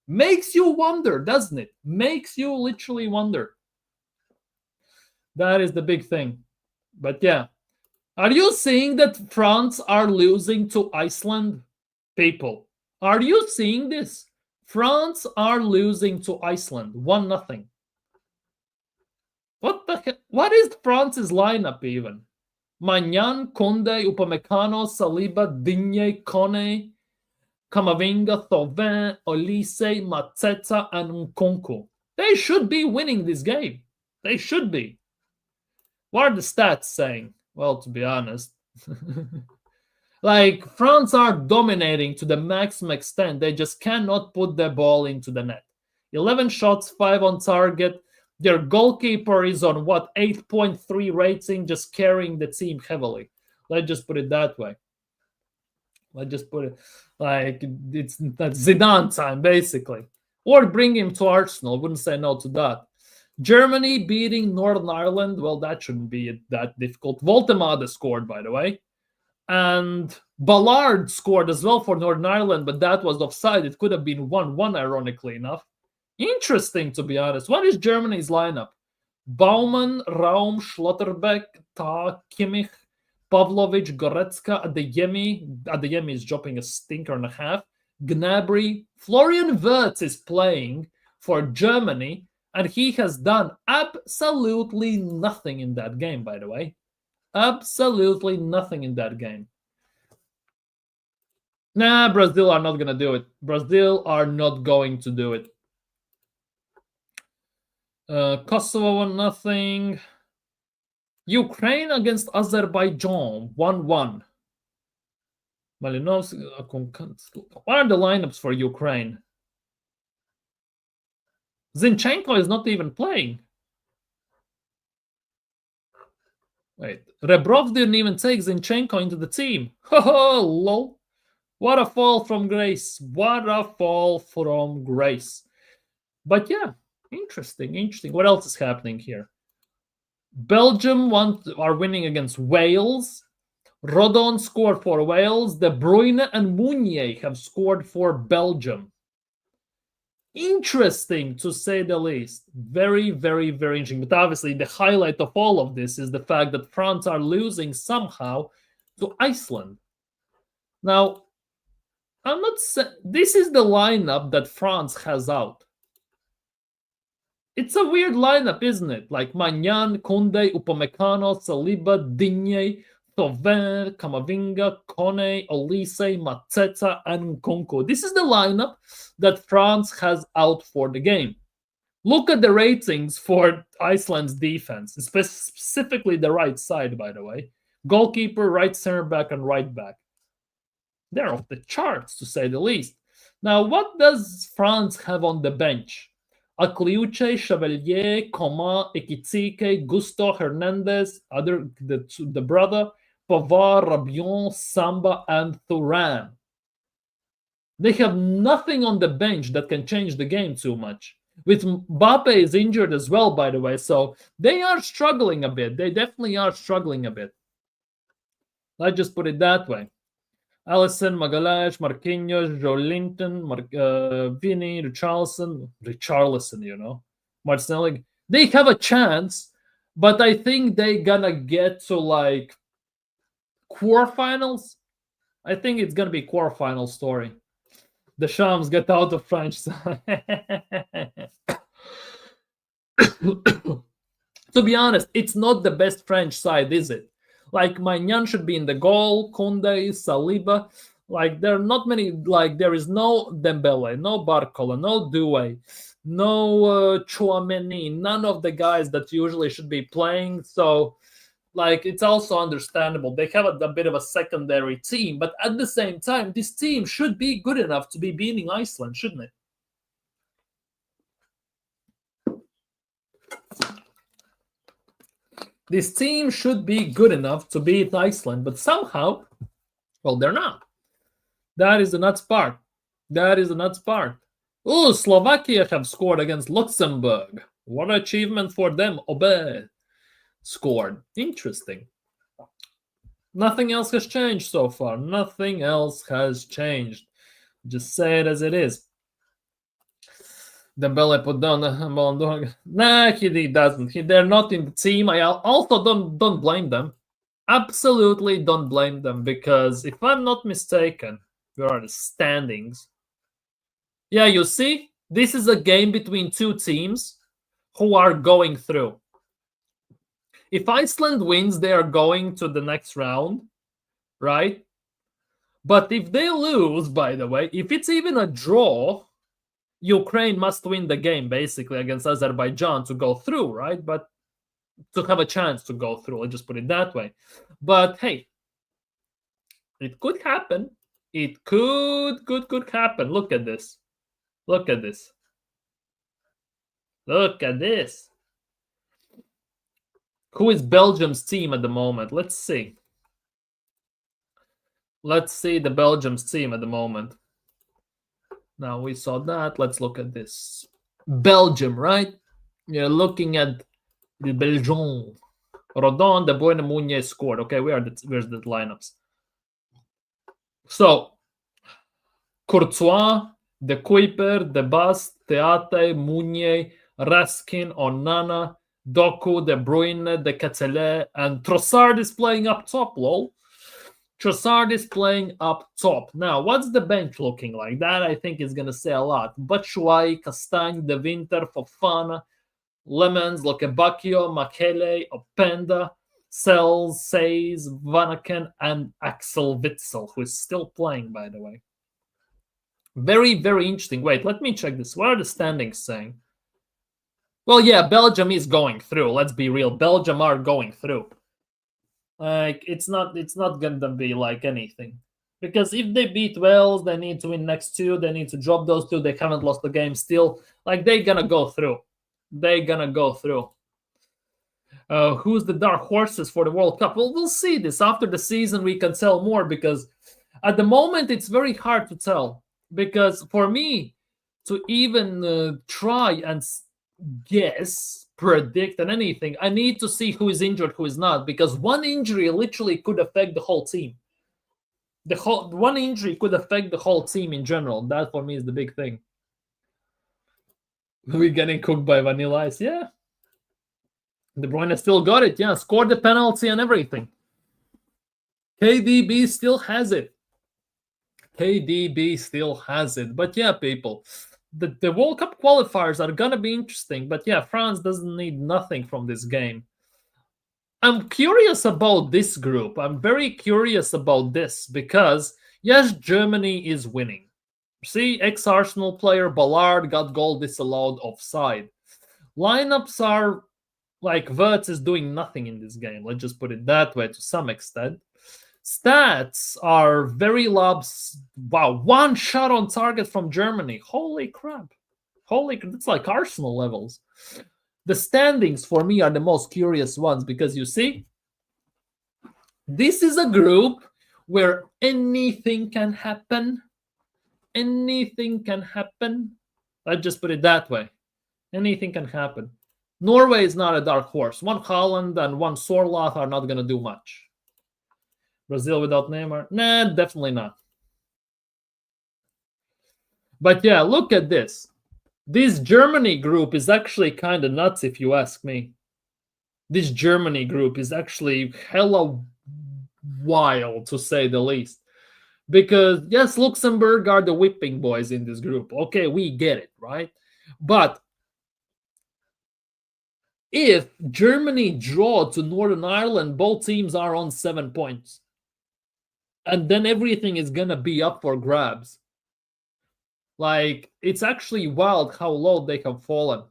Makes you wonder, doesn't it? Makes you literally wonder. That is the big thing. But yeah. Are you seeing that France are losing to Iceland? People, are you seeing this? France are losing to Iceland, 1-0. What the heck? What is France's lineup even? Magnan, Conde, Upamecano, Saliba, Digne, Kone, Camavinga, Thauvin, Olise, Mateta, and Nkunku. They should be winning this game. They should be. What are the stats saying? Well, to be honest, like France are dominating to the maximum extent. They just cannot put the ball into the net. 11 shots, 5 on target. Their goalkeeper is on 8.3 rating, just carrying the team heavily. Let's just put it that way. Let's just put it like that's Zidane time, basically. Or bring him to Arsenal. Wouldn't say no to that. Germany beating Northern Ireland. Well, that shouldn't be that difficult. Voltemade scored, by the way. And Ballard scored as well for Northern Ireland, but that was offside. It could have been 1-1, ironically enough. Interesting, to be honest. What is Germany's lineup? Baumann, Raum, Schlotterbeck, Ta, Kimmich, Pavlovic, Goretzka, Adeyemi. Adeyemi is dropping a stinker and a half. Gnabry. Florian Wirtz is playing for Germany, and he has done absolutely nothing in that game, by the way. Absolutely nothing in that game. Nah, Brazil are not going to do it. Brazil are not going to do it. Kosovo 1-0. Ukraine against Azerbaijan 1-1. Malinovsky. What are the lineups for Ukraine? Zinchenko is not even playing. Wait, Rebrov didn't even take Zinchenko into the team. Oh, lol. What a fall from grace. What a fall from grace. But yeah, interesting. What else is happening here? Belgium are winning against Wales. Rodon scored for Wales. De Bruyne and Meunier have scored for Belgium. Interesting, to say the least. Very, very, very interesting. But obviously, the highlight of all of this is the fact that France are losing somehow to Iceland. Now, I'm not saying this is the lineup that France has out. It's a weird lineup, isn't it? Like Magnan, Conde, Upamecano, Saliba, Digne, Thauvin, Camavinga, Kone, Olise, Mateta, and Nkunku. This is the lineup that France has out for the game. Look at the ratings for Iceland's defense, specifically the right side, by the way. Goalkeeper, right center back, and right back. They're off the charts, to say the least. Now, what does France have on the bench? Akliuche, Chevalier, Coman, Ekitike, Gusto, Hernandez, the brother, Pavard, Rabion, Samba, and Thuram. They have nothing on the bench that can change the game too much. With Mbappe is injured as well, by the way, so they are struggling a bit. They definitely are struggling a bit. Let's just put it that way. Alisson, Magalhaes, Marquinhos, Joelinton, Vini, Richarlison, Martinelli. They have a chance, but I think they gonna get to like quarterfinals. I think it's gonna be quarterfinal story. The Shams get out of French side. To be honest, it's not the best French side, is it? Like Maignan should be in the goal, Koundé, Saliba. Like there are not many. Like there is no Dembele, no Barcola, no Doué, no Chouameni. None of the guys that usually should be playing. So, like it's also understandable they have a bit of a secondary team, but at the same time, this team should be good enough to be beating Iceland, shouldn't it? This team should be good enough to beat Iceland, but somehow, well, they're not. That is the nuts part. That is the nuts part. Oh, Slovakia have scored against Luxembourg. What an achievement for them. Obe scored. Interesting. Nothing else has changed so far. Nothing else has changed. Just say it as it is. Dembele put down the ball. Nah, he doesn't. They're not in the team. I also don't blame them. Absolutely don't blame them, because if I'm not mistaken, where are the standings? Yeah, you see, this is a game between two teams who are going through. If Iceland wins, they are going to the next round, right? But if they lose, by the way, if it's even a draw, Ukraine must win the game basically against Azerbaijan to go through, right? But to have a chance to go through, let's just put it that way. But hey, it could happen. It could happen. Look at this. Look at this. Look at this. Who is Belgium's team at the moment? Let's see. Let's see the Belgium's team at the moment. Now we saw that. Let's look at this. Belgium, right? You're looking at the Belgium. Rodon, De Bruyne, Meunier scored. Okay, where's the lineups? So, Courtois, De Kuiper, De Bast, Teate, Meunier, Raskin, Onana, Doku, De Bruyne, De Ketelaere, and Trossard is playing up top, lol. Trossard is playing up top. Now, what's the bench looking like? That, I think, is going to say a lot. Batshuayi, Castagne, De Winter, Fofana, Lemons, Lokebakio, Makele, Openda, Sells, Says, Vanaken, and Axel Witsel, who is still playing, by the way. Very, very interesting. Wait, let me check this. What are the standings saying? Well, yeah, Belgium is going through. Let's be real. Belgium are going through. Like it's not gonna be like anything, because if they beat Wales, they need to win next two. They need to drop those two. They haven't lost the game still. Like they're gonna go through. They're gonna go through. Who's the dark horses for the World Cup? Well, we'll see this after the season. We can tell more, because at the moment it's very hard to tell. Because for me to even try and guess, predict, and anything, I need to see who is injured, who is not, because one injury literally could affect the whole team. One injury could affect the whole team in general. That for me is the big thing. We're getting cooked by Vanilla Ice. Yeah. De Bruyne still got it. Yeah, scored the penalty and everything. KDB still has it. KDB still has it. But yeah, people, the World Cup qualifiers are going to be interesting. But yeah, France doesn't need nothing from this game. I'm curious about this group. I'm very curious about this because, yes, Germany is winning. See, ex-Arsenal player Ballard got goal disallowed offside. Lineups are like Wirtz is doing nothing in this game. Let's just put it that way to some extent. Stats are very lobs. Wow, one shot on target from Germany. Holy crap. It's like Arsenal levels. The standings for me are the most curious ones because you see, this is a group where anything can happen. anything can happen. Let's just put it that way. Anything can happen. Norway is not a dark horse. One Holland and one Sorloth are not going to do much. Brazil without Neymar? Nah, definitely not. But yeah, look at this. This Germany group is actually kind of nuts, if you ask me. This Germany group is actually hella wild, to say the least. Because, yes, Luxembourg are the whipping boys in this group. Okay, we get it, right? But if Germany draw to Northern Ireland, both teams are on 7 points. And then everything is going to be up for grabs. Like, it's actually wild how low they have fallen.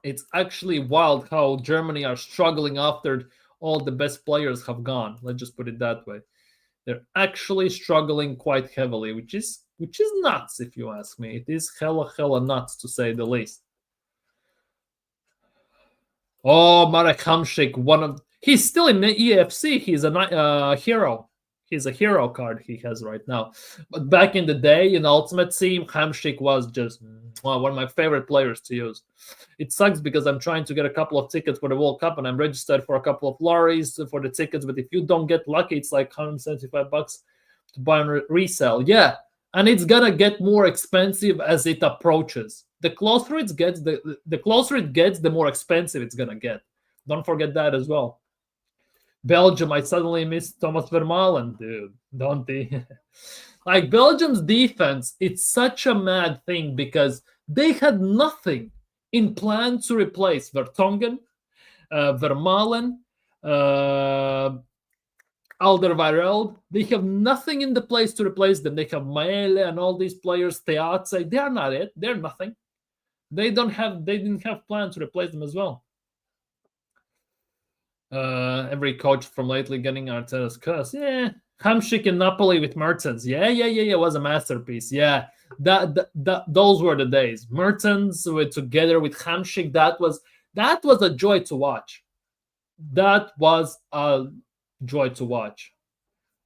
It's actually wild how Germany are struggling after all the best players have gone. Let's just put it that way. They're actually struggling quite heavily, which is nuts, if you ask me. It is hella nuts, to say the least. Oh, Marek Hamšík, he's still in the EFC. He's a hero. He's a hero card he has right now. But back in the day, in Ultimate Team, Hamšík was just one of my favorite players to use. It sucks because I'm trying to get a couple of tickets for the World Cup and I'm registered for a couple of lorries for the tickets. But if you don't get lucky, it's like $175 to buy on resale. Yeah, and it's gonna get more expensive as it approaches. The closer it gets, the closer it gets, the more expensive it's gonna get. Don't forget that as well. Belgium, I suddenly miss Thomas Vermaelen, dude. Don't they? Like, Belgium's defense, it's such a mad thing because they had nothing in plan to replace Vertonghen, Vermaelen, Alderweireld. They have nothing in the place to replace them. They have Maele and all these players, Teatse. They are not it. They're nothing. They didn't have plan to replace them as well. Every coach from lately getting Arteta's curse. Yeah. Hamšík in Napoli with Mertens. Yeah. It was a masterpiece. Yeah. Those were the days. Mertens together with Hamšík. That was a joy to watch. That was a joy to watch.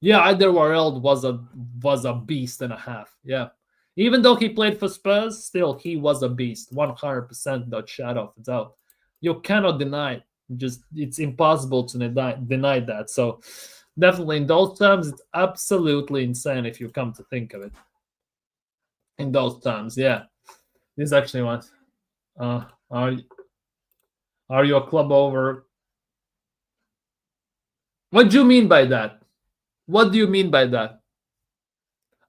Yeah, Alderweireld was a beast and a half. Yeah. Even though he played for Spurs, still he was a beast. 100% without shadow of a doubt. You cannot deny it. It's impossible to deny that. So definitely in those terms, it's absolutely insane if you come to think of it. In those terms, yeah. This actually was. Are you a club over? What do you mean by that? What do you mean by that?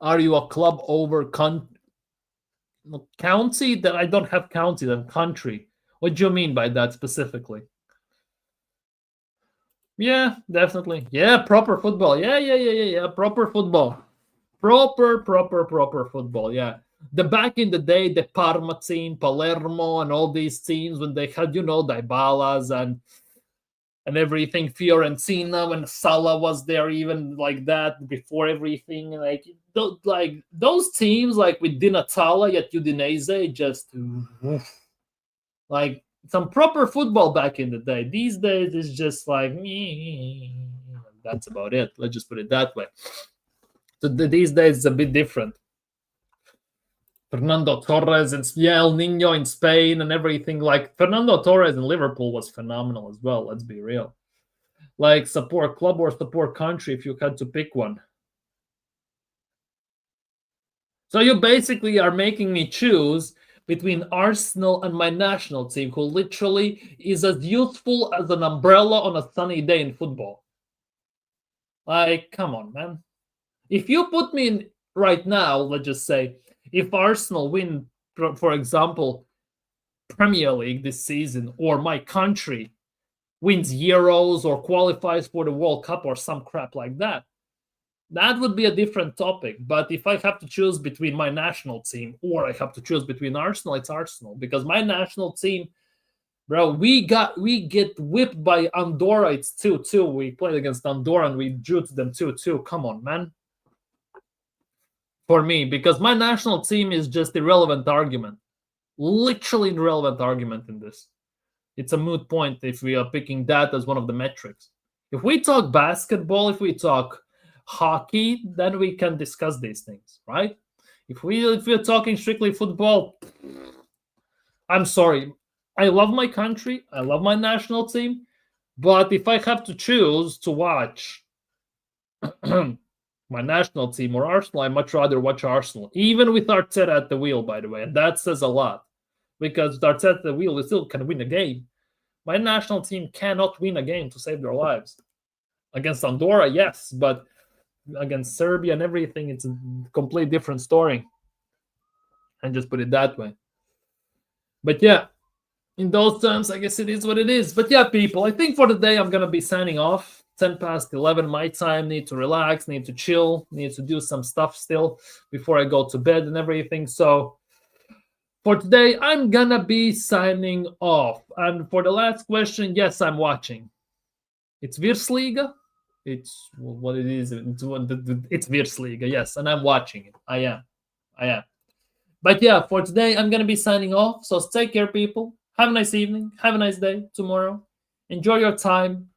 Are you a club over county? That I don't have county, then country. What do you mean by that specifically? Yeah, definitely. Yeah, proper football. Yeah. Proper football. Proper football. Yeah. Back in the day, the Parma team, Palermo, and all these teams when they had, Dybalas and everything, Fiorentina, when Salah was there, even like that before everything, like those teams, like with Di Natale at Udinese, just like some proper football back in the day. These days it's just like that's about it. Let's just put it that way. So these days it's a bit different. Fernando Torres and El Nino in Spain and everything. Like, Fernando Torres in Liverpool was phenomenal as well. Let's be real. Like, support club or support country if you had to pick one. So you basically are making me choose between Arsenal and my national team, who literally is as useful as an umbrella on a sunny day in football. Like, come on, man. If you put me in right now, let's just say, if Arsenal win, for example, Premier League this season, or my country wins Euros or qualifies for the World Cup or some crap like that, that would be a different topic. But if I have to choose between my national team or I have to choose between Arsenal, it's Arsenal. Because my national team, bro, we get whipped by Andorra. It's 2-2. We played against Andorra and we drew to them 2-2. Come on, man. For me, because my national team is just irrelevant argument. Literally irrelevant argument in this. It's a moot point if we are picking that as one of the metrics. If we talk basketball, if we talk hockey, then we can discuss these things, right? If we're talking strictly football, I'm sorry. I love my country. I love my national team. But if I have to choose to watch my national team or Arsenal, I much rather watch Arsenal, even with Arteta at the wheel, by the way. And that says a lot, because with Arteta at the wheel, we still can win a game. My national team cannot win a game to save their lives. Against Andorra, yes, but against Serbia and everything, it's a completely different story. And just put it that way. But yeah, in those terms, I guess it is what it is. But yeah, people, I think for the day I'm going to be signing off. 10 past 11 my time. Need to relax, need to chill, need to do some stuff still before I go to bed and everything. So for today, I'm going to be signing off. And for the last question, yes, I'm watching. It's Virslīga. It's what it is. It's Virslīga, yes. And I'm watching it. I am. But yeah, for today, I'm going to be signing off. So take care, people. Have a nice evening. Have a nice day tomorrow. Enjoy your time.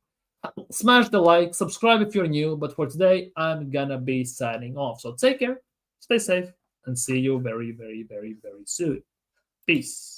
Smash the like. Subscribe if you're new. But for today, I'm going to be signing off. So take care. Stay safe. And see you very, very, very, very soon. Peace.